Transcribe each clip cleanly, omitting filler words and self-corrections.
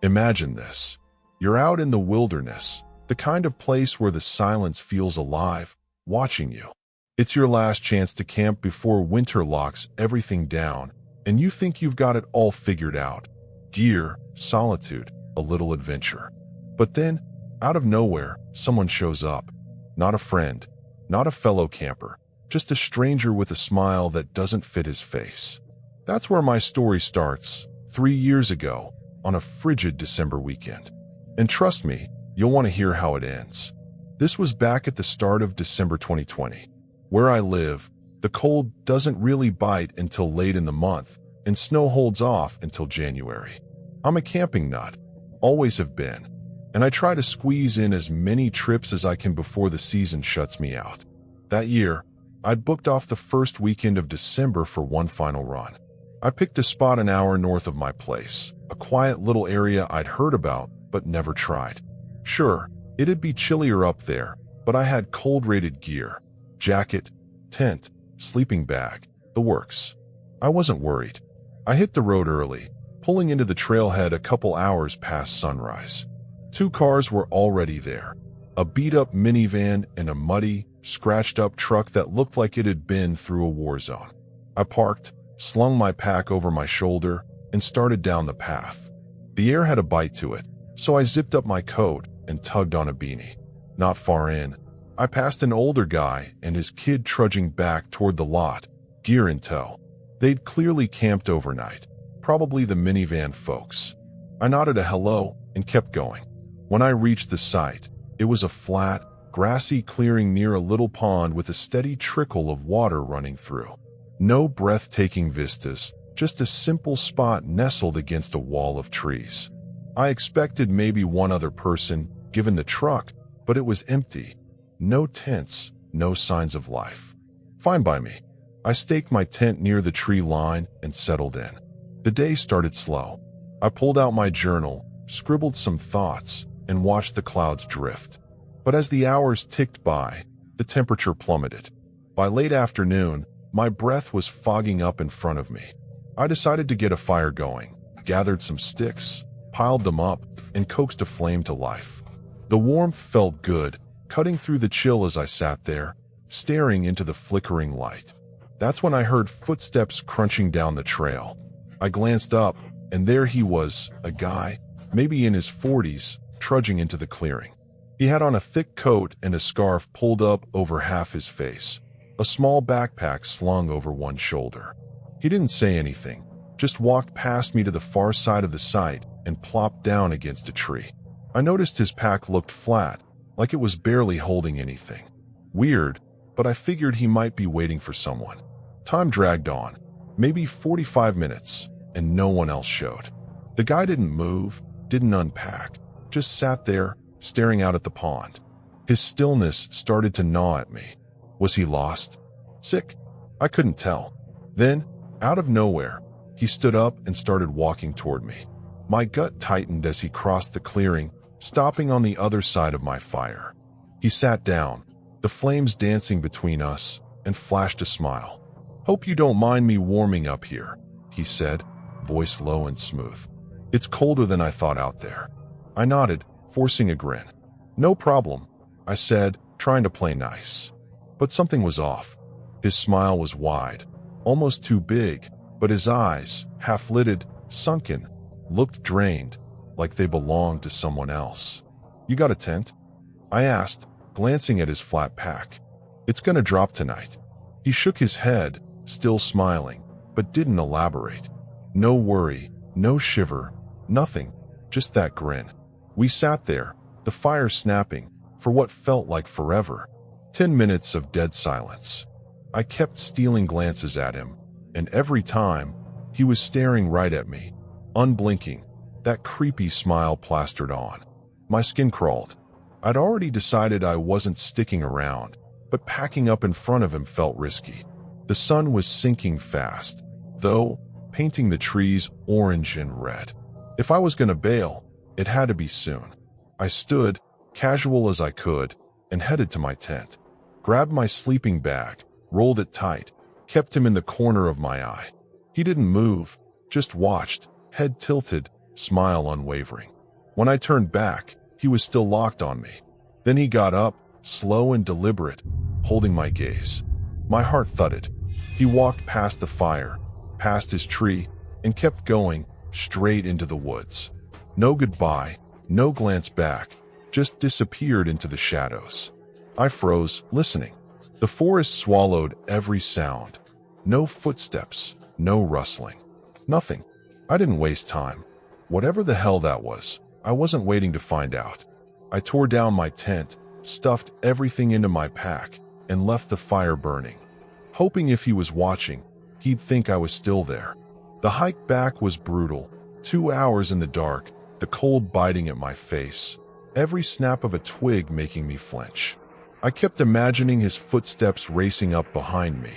Imagine this. You're out in the wilderness, the kind of place where the silence feels alive, watching you. It's your last chance to camp before winter locks everything down, and you think you've got it all figured out. Gear, solitude, a little adventure. But then, out of nowhere, someone shows up. Not a friend, not a fellow camper, just a stranger with a smile that doesn't fit his face. That's where my story starts, 3 years ago, on a frigid December weekend. And trust me, you'll want to hear how it ends. This was back at the start of December 2020. Where I live, the cold doesn't really bite until late in the month, and snow holds off until January. I'm a camping nut, always have been, and I try to squeeze in as many trips as I can before the season shuts me out. That year, I'd booked off the first weekend of December for one final run. I picked a spot an hour north of my place, a quiet little area I'd heard about but never tried. Sure, it'd be chillier up there, but I had cold-rated gear, jacket, tent, sleeping bag, the works. I wasn't worried. I hit the road early, pulling into the trailhead a couple hours past sunrise. 2 cars were already there, a beat-up minivan and a muddy, scratched-up truck that looked like it had been through a war zone. I parked, slung my pack over my shoulder, and started down the path. The air had a bite to it, so I zipped up my coat and tugged on a beanie. Not far in, I passed an older guy and his kid trudging back toward the lot, gear in tow. They'd clearly camped overnight, probably the minivan folks. I nodded a hello and kept going. When I reached the site, it was a flat, grassy clearing near a little pond with a steady trickle of water running through. No breathtaking vistas, just a simple spot nestled against a wall of trees. I expected maybe one other person, given the truck, but it was empty. No tents, no signs of life. Fine by me. I staked my tent near the tree line and settled in. The day started slow. I pulled out my journal, scribbled some thoughts, and watched the clouds drift. But as the hours ticked by, the temperature plummeted. By late afternoon, my breath was fogging up in front of me. I decided to get a fire going, gathered some sticks, piled them up, and coaxed a flame to life. The warmth felt good, cutting through the chill as I sat there, staring into the flickering light. That's when I heard footsteps crunching down the trail. I glanced up, and there he was, a guy, maybe in his 40s, trudging into the clearing. He had on a thick coat and a scarf pulled up over half his face, a small backpack slung over one shoulder. He didn't say anything, just walked past me to the far side of the site and plopped down against a tree. I noticed his pack looked flat, like it was barely holding anything. Weird, but I figured he might be waiting for someone. Time dragged on, maybe 45 minutes, and no one else showed. The guy didn't move, didn't unpack, just sat there, staring out at the pond. His stillness started to gnaw at me. Was he lost? Sick? I couldn't tell. Then, out of nowhere, he stood up and started walking toward me. My gut tightened as he crossed the clearing, stopping on the other side of my fire. He sat down, the flames dancing between us, and flashed a smile. "Hope you don't mind me warming up here," he said, voice low and smooth. "It's colder than I thought out there." I nodded, forcing a grin. "No problem," I said, trying to play nice. But something was off. His smile was wide, almost too big, but his eyes, half-lidded, sunken, looked drained, like they belonged to someone else. "You got a tent?" I asked, glancing at his flat pack. "It's gonna drop tonight." He shook his head, still smiling, but didn't elaborate. No worry, no shiver, nothing, just that grin. We sat there, the fire snapping, for what felt like forever. 10 minutes of dead silence. I kept stealing glances at him, and every time, he was staring right at me, unblinking, that creepy smile plastered on. My skin crawled. I'd already decided I wasn't sticking around, but packing up in front of him felt risky. The sun was sinking fast, though, painting the trees orange and red. If I was going to bail, it had to be soon. I stood, casual as I could, and headed to my tent. Grabbed my sleeping bag, rolled it tight, kept him in the corner of my eye. He didn't move, just watched, head tilted, smile unwavering. When I turned back, he was still locked on me. Then he got up, slow and deliberate, holding my gaze. My heart thudded. He walked past the fire, past his tree, and kept going, straight into the woods. No goodbye, no glance back, just disappeared into the shadows. I froze, listening. The forest swallowed every sound. No footsteps, no rustling. Nothing. I didn't waste time. Whatever the hell that was, I wasn't waiting to find out. I tore down my tent, stuffed everything into my pack, and left the fire burning, hoping if he was watching, he'd think I was still there. The hike back was brutal. 2 hours in the dark, the cold biting at my face, every snap of a twig making me flinch. I kept imagining his footsteps racing up behind me,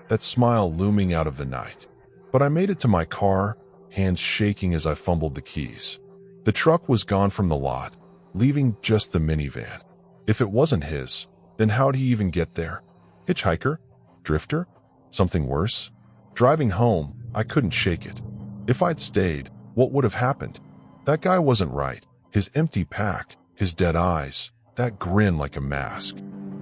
that smile looming out of the night. But I made it to my car, hands shaking as I fumbled the keys. The truck was gone from the lot, leaving just the minivan. If it wasn't his, then how'd he even get there? Hitchhiker? Drifter? Something worse? Driving home, I couldn't shake it. If I'd stayed, what would have happened? That guy wasn't right. His empty pack, his dead eyes, that grin like a mask.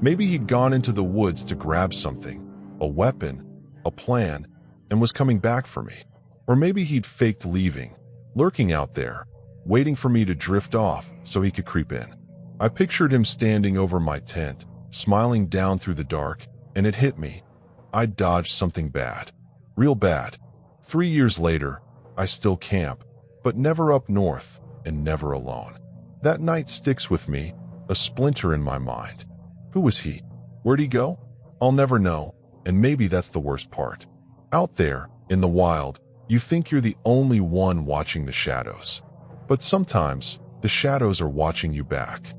Maybe he'd gone into the woods to grab something, a weapon, a plan, and was coming back for me. Or maybe he'd faked leaving, lurking out there, waiting for me to drift off so he could creep in. I pictured him standing over my tent, smiling down through the dark, and it hit me. I'd dodged something bad. Real bad. 3 years later, I still camp, but never up north and never alone. That night sticks with me, a splinter in my mind. Who was he? Where'd he go? I'll never know, and maybe that's the worst part. Out there, in the wild, you think you're the only one watching the shadows. But sometimes, the shadows are watching you back.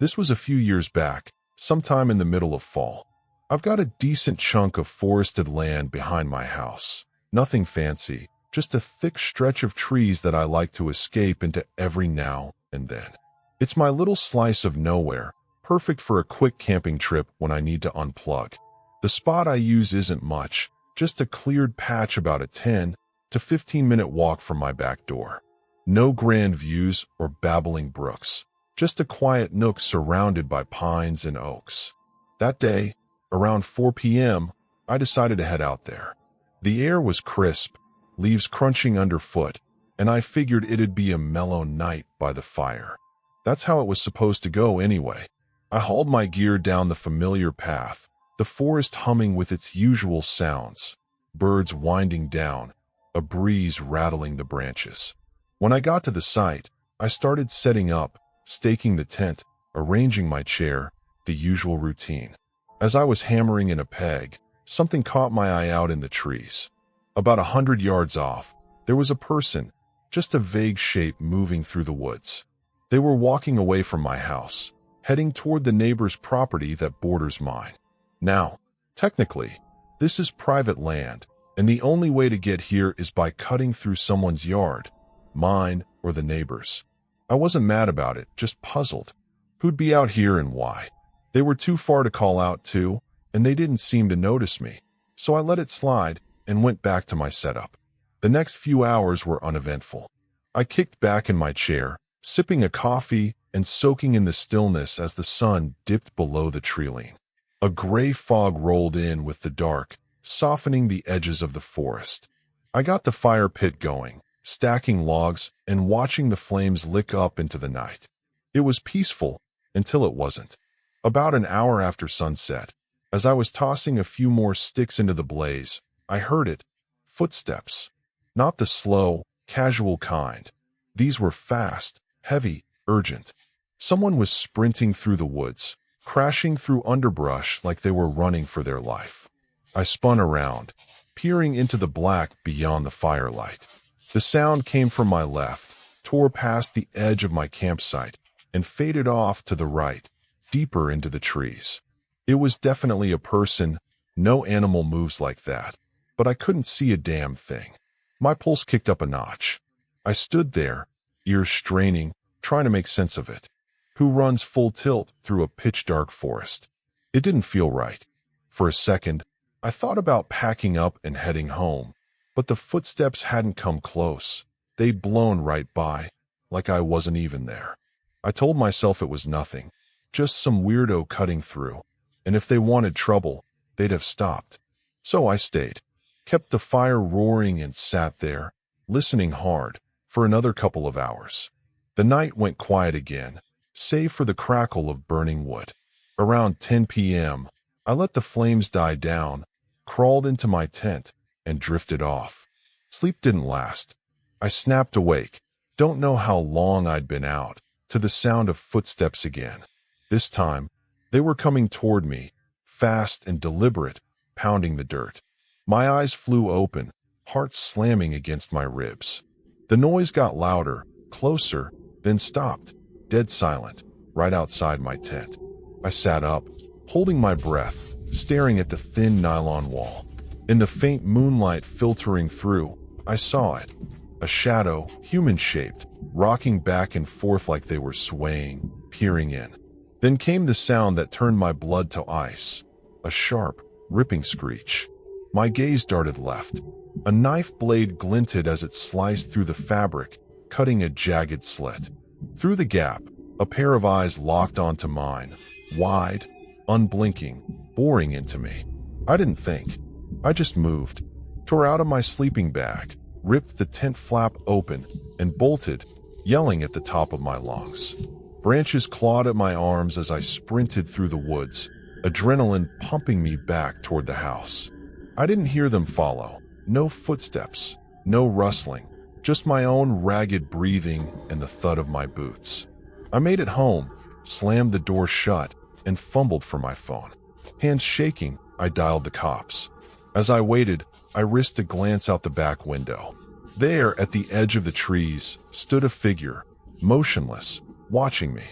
This was a few years back, sometime in the middle of fall. I've got a decent chunk of forested land behind my house. Nothing fancy, just a thick stretch of trees that I like to escape into every now and then. It's my little slice of nowhere, perfect for a quick camping trip when I need to unplug. The spot I use isn't much, just a cleared patch about a 10 to 15-minute walk from my back door. No grand views or babbling brooks, just a quiet nook surrounded by pines and oaks. That day, around 4 p.m., I decided to head out there. The air was crisp, leaves crunching underfoot, and I figured it'd be a mellow night by the fire. That's how it was supposed to go anyway. I hauled my gear down the familiar path, the forest humming with its usual sounds, birds winding down, a breeze rattling the branches. When I got to the site, I started setting up, staking the tent, arranging my chair, the usual routine. As I was hammering in a peg, something caught my eye out in the trees. About 100 yards off, there was a person, just a vague shape moving through the woods. They were walking away from my house, heading toward the neighbor's property that borders mine. Now, technically, this is private land, and the only way to get here is by cutting through someone's yard, mine or the neighbor's. I wasn't mad about it, just puzzled. Who'd be out here and why? They were too far to call out to, and they didn't seem to notice me, so I let it slide and went back to my setup. The next few hours were uneventful. I kicked back in my chair, sipping a coffee and soaking in the stillness as the sun dipped below the tree-line. A gray fog rolled in with the dark, softening the edges of the forest. I got the fire pit going, stacking logs and watching the flames lick up into the night. It was peaceful until it wasn't. About an hour after sunset, as I was tossing a few more sticks into the blaze, I heard it. Footsteps. Not the slow, casual kind. These were fast, heavy, urgent. Someone was sprinting through the woods, crashing through underbrush like they were running for their life. I spun around, peering into the black beyond the firelight. The sound came from my left, tore past the edge of my campsite, and faded off to the right, deeper into the trees. It was definitely a person. No animal moves like that, but I couldn't see a damn thing. My pulse kicked up a notch. I stood there, ears straining, trying to make sense of it. Who runs full tilt through a pitch-dark forest? It didn't feel right. For a second, I thought about packing up and heading home, but the footsteps hadn't come close. They'd blown right by, like I wasn't even there. I told myself it was nothing, just some weirdo cutting through, and if they wanted trouble, they'd have stopped. So I stayed, kept the fire roaring and sat there, listening hard, for another couple of hours. The night went quiet again, save for the crackle of burning wood. Around 10 p.m., I let the flames die down, crawled into my tent, and drifted off. Sleep didn't last. I snapped awake, don't know how long I'd been out, to the sound of footsteps again. This time, they were coming toward me, fast and deliberate, pounding the dirt. My eyes flew open, heart slamming against my ribs. The noise got louder, closer, then stopped, dead silent, right outside my tent. I sat up, holding my breath, staring at the thin nylon wall. In the faint moonlight filtering through, I saw it. A shadow, human-shaped, rocking back and forth like they were swaying, peering in. Then came the sound that turned my blood to ice. A sharp, ripping screech. My gaze darted left. A knife blade glinted as it sliced through the fabric, cutting a jagged slit. Through the gap, a pair of eyes locked onto mine, wide, unblinking, boring into me. I didn't think. I just moved, tore out of my sleeping bag, ripped the tent flap open, and bolted, yelling at the top of my lungs. Branches clawed at my arms as I sprinted through the woods, adrenaline pumping me back toward the house. I didn't hear them follow. No footsteps, no rustling, just my own ragged breathing and the thud of my boots. I made it home, slammed the door shut, and fumbled for my phone. Hands shaking, I dialed the cops. As I waited, I risked a glance out the back window. There, at the edge of the trees, stood a figure, motionless, watching me.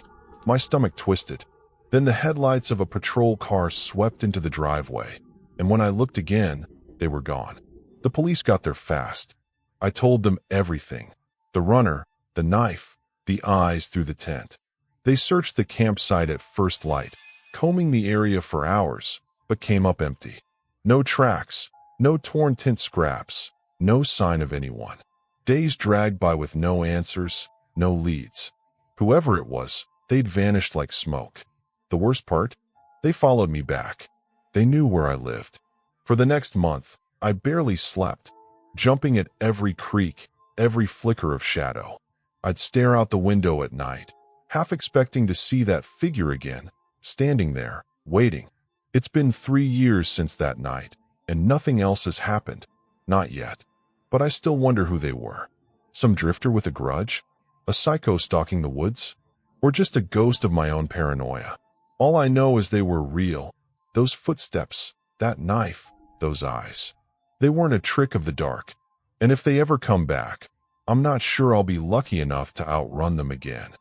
My stomach twisted. Then the headlights of a patrol car swept into the driveway, and when I looked again, they were gone. The police got there fast. I told them everything. The runner, the knife, the eyes through the tent. They searched the campsite at first light, combing the area for hours, but came up empty. No tracks, no torn tent scraps, no sign of anyone. Days dragged by with no answers, no leads. Whoever it was, they'd vanished like smoke. The worst part? They followed me back. They knew where I lived. For the next month, I barely slept, jumping at every creak, every flicker of shadow. I'd stare out the window at night, half expecting to see that figure again, standing there, waiting. It's been 3 years since that night, and nothing else has happened. Not yet. But I still wonder who they were. Some drifter with a grudge? A psycho stalking the woods? Or just a ghost of my own paranoia? All I know is they were real. Those footsteps, that knife, those eyes. They weren't a trick of the dark. And if they ever come back, I'm not sure I'll be lucky enough to outrun them again.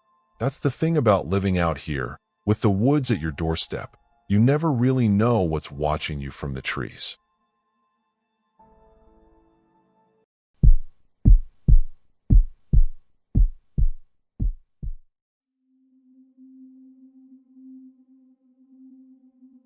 That's the thing about living out here, with the woods at your doorstep. You never really know what's watching you from the trees.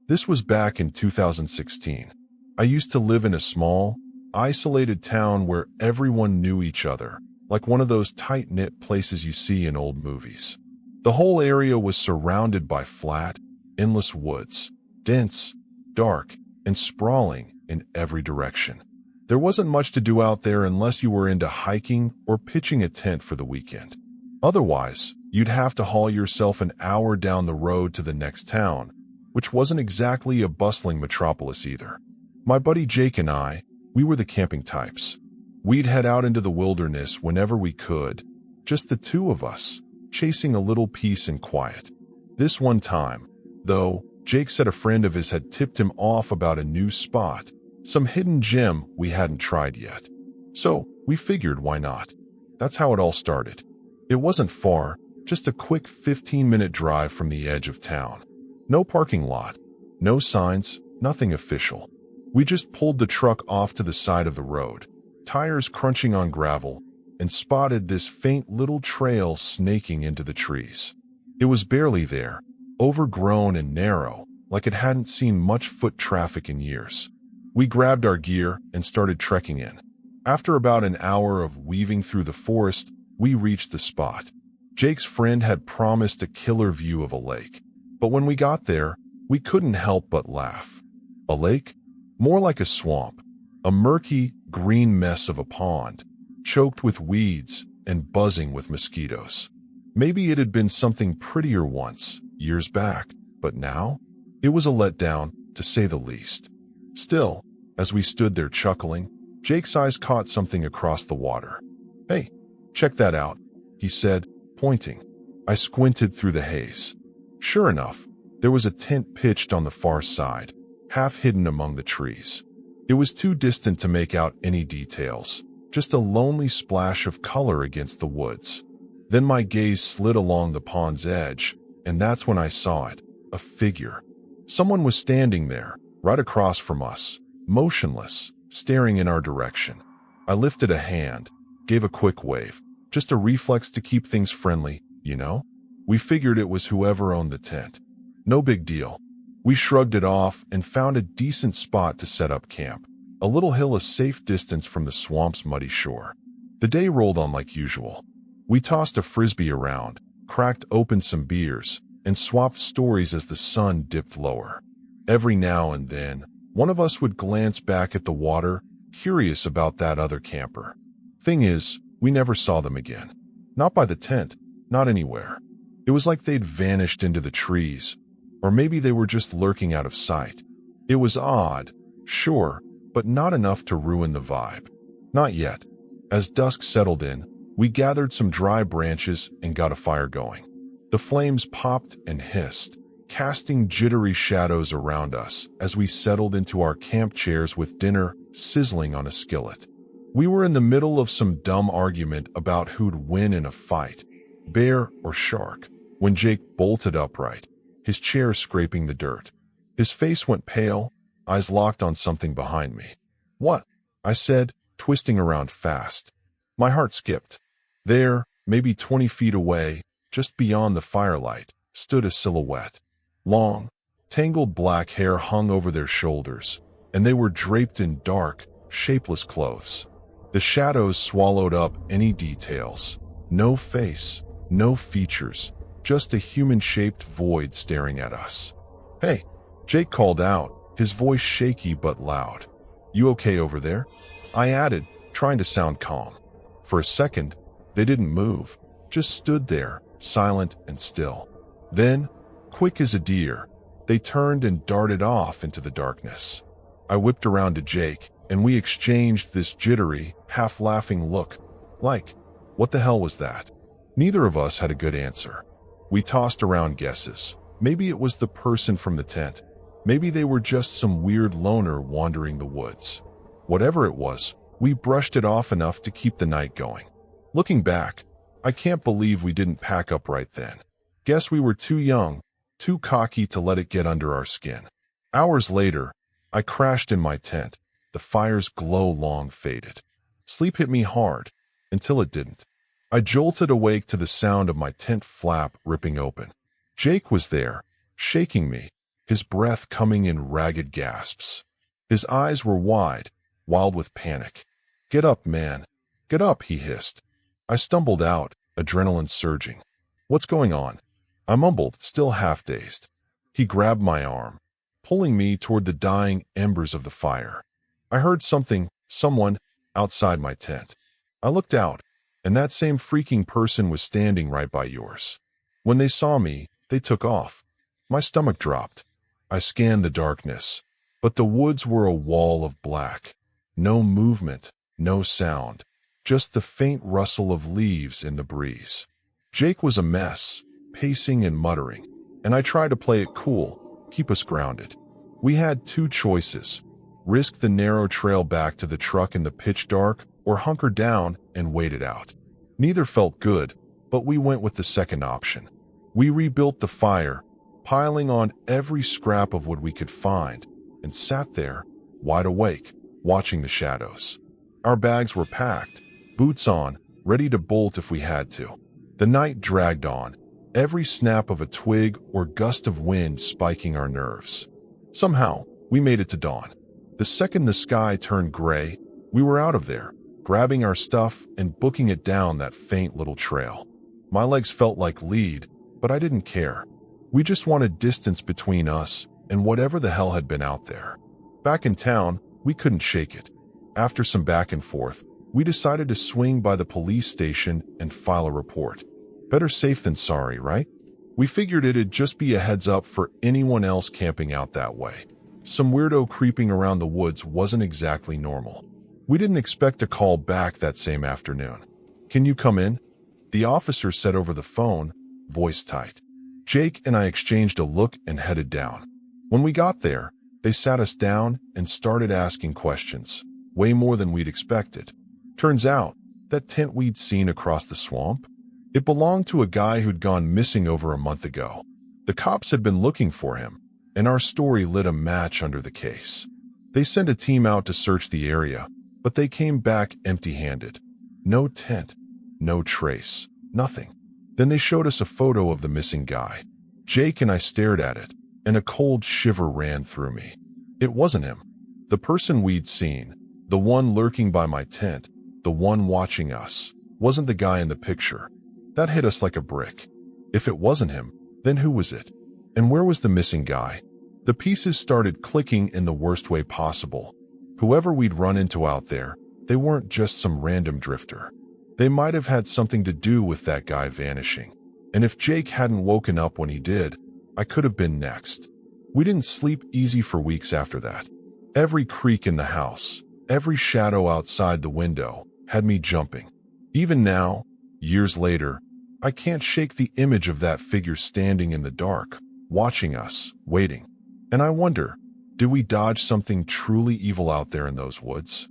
This was back in 2016. I used to live in a small, isolated town where everyone knew each other, like one of those tight-knit places you see in old movies. The whole area was surrounded by flat, endless woods, dense, dark, and sprawling in every direction. There wasn't much to do out there unless you were into hiking or pitching a tent for the weekend. Otherwise, you'd have to haul yourself an hour down the road to the next town, which wasn't exactly a bustling metropolis either. My buddy Jake and I, we were the camping types. We'd head out into the wilderness whenever we could, just the two of us, chasing a little peace and quiet. This one time, though, Jake said a friend of his had tipped him off about a new spot, some hidden gem we hadn't tried yet. So, we figured why not. That's how it all started. It wasn't far, just a quick 15-minute drive from the edge of town. No parking lot, no signs, nothing official. We just pulled the truck off to the side of the road, tires crunching on gravel, and spotted this faint little trail snaking into the trees. It was barely there, overgrown and narrow, like it hadn't seen much foot traffic in years. We grabbed our gear and started trekking in. After about an hour of weaving through the forest, we reached the spot. Jake's friend had promised a killer view of a lake, but when we got there, we couldn't help but laugh. A lake? More like a swamp, a murky, green mess of a pond, choked with weeds and buzzing with mosquitoes. Maybe it had been something prettier once, years back, but now? It was a letdown, to say the least. Still, as we stood there chuckling, Jake's eyes caught something across the water. "Hey, check that out," he said, pointing. I squinted through the haze. Sure enough, there was a tent pitched on the far side, half hidden among the trees. It was too distant to make out any details, just a lonely splash of color against the woods. Then my gaze slid along the pond's edge, and that's when I saw it, a figure. Someone was standing there, right across from us, motionless, staring in our direction. I lifted a hand, gave a quick wave, just a reflex to keep things friendly, you know? We figured it was whoever owned the tent. No big deal. We shrugged it off and found a decent spot to set up camp, a little hill a safe distance from the swamp's muddy shore. The day rolled on like usual. We tossed a frisbee around, cracked open some beers, and swapped stories as the sun dipped lower. Every now and then, one of us would glance back at the water, curious about that other camper. Thing is, we never saw them again. Not by the tent, not anywhere. It was like they'd vanished into the trees, or maybe they were just lurking out of sight. It was odd, sure, but not enough to ruin the vibe. Not yet. As dusk settled in, we gathered some dry branches and got a fire going. The flames popped and hissed, casting jittery shadows around us as we settled into our camp chairs with dinner sizzling on a skillet. We were in the middle of some dumb argument about who'd win in a fight, bear or shark, when Jake bolted upright, his chair scraping the dirt. His face went pale, eyes locked on something behind me. "What?" I said, twisting around fast. My heart skipped. There, maybe 20 feet away, just beyond the firelight, stood a silhouette. Long, tangled black hair hung over their shoulders, and they were draped in dark, shapeless clothes. The shadows swallowed up any details. No face, no features, just a human-shaped void staring at us. "Hey," Jake called out, his voice shaky but loud. "You okay over there?" I added, trying to sound calm. For a second, they didn't move, just stood there, silent and still. Then, quick as a deer, they turned and darted off into the darkness. I whipped around to Jake, and we exchanged this jittery, half-laughing look, like, what the hell was that? Neither of us had a good answer. We tossed around guesses. Maybe it was the person from the tent. Maybe they were just some weird loner wandering the woods. Whatever it was, we brushed it off enough to keep the night going. Looking back, I can't believe we didn't pack up right then. Guess we were too young, too cocky to let it get under our skin. Hours later, I crashed in my tent. The fire's glow long faded. Sleep hit me hard, until it didn't. I jolted awake to the sound of my tent flap ripping open. Jake was there, shaking me, his breath coming in ragged gasps. His eyes were wide, wild with panic. "Get up, man. Get up," he hissed. I stumbled out, adrenaline surging. "What's going on?" I mumbled, still half-dazed. He grabbed my arm, pulling me toward the dying embers of the fire. I heard someone, outside my tent. I looked out, and that same freaking person was standing right by yours. When they saw me, they took off. My stomach dropped. I scanned the darkness, but the woods were a wall of black. No movement, no sound, just the faint rustle of leaves in the breeze. Jake was a mess, pacing and muttering, and I tried to play it cool, keep us grounded. We had two choices: risk the narrow trail back to the truck in the pitch dark, or hunker down and wait it out. Neither felt good, but we went with the second option. We rebuilt the fire, piling on every scrap of wood we could find, and sat there, wide awake, watching the shadows. Our bags were packed, boots on, ready to bolt if we had to. The night dragged on, every snap of a twig or gust of wind spiking our nerves. Somehow, we made it to dawn. The second the sky turned gray, we were out of there, grabbing our stuff and booking it down that faint little trail. My legs felt like lead, but I didn't care. We just wanted distance between us and whatever the hell had been out there. Back in town, we couldn't shake it. After some back and forth, we decided to swing by the police station and file a report. Better safe than sorry, right? We figured it'd just be a heads up for anyone else camping out that way. Some weirdo creeping around the woods wasn't exactly normal. We didn't expect a call back that same afternoon. "Can you come in?" The officer said over the phone, voice tight. Jake and I exchanged a look and headed down. When we got there, they sat us down and started asking questions, way more than we'd expected. Turns out, that tent we'd seen across the swamp, it belonged to a guy who'd gone missing over a month ago. The cops had been looking for him, and our story lit a match under the case. They sent a team out to search the area, but they came back empty-handed. No tent, no trace, nothing. Then they showed us a photo of the missing guy. Jake and I stared at it, and a cold shiver ran through me. It wasn't him. The person we'd seen, the one lurking by my tent, the one watching us, wasn't the guy in the picture. That hit us like a brick. If it wasn't him, then who was it? And where was the missing guy? The pieces started clicking in the worst way possible. Whoever we'd run into out there, they weren't just some random drifter. They might have had something to do with that guy vanishing. And if Jake hadn't woken up when he did, I could have been next. We didn't sleep easy for weeks after that. Every creak in the house, every shadow outside the window, had me jumping. Even now, years later, I can't shake the image of that figure standing in the dark, watching us, waiting. And I wonder, did we dodge something truly evil out there in those woods?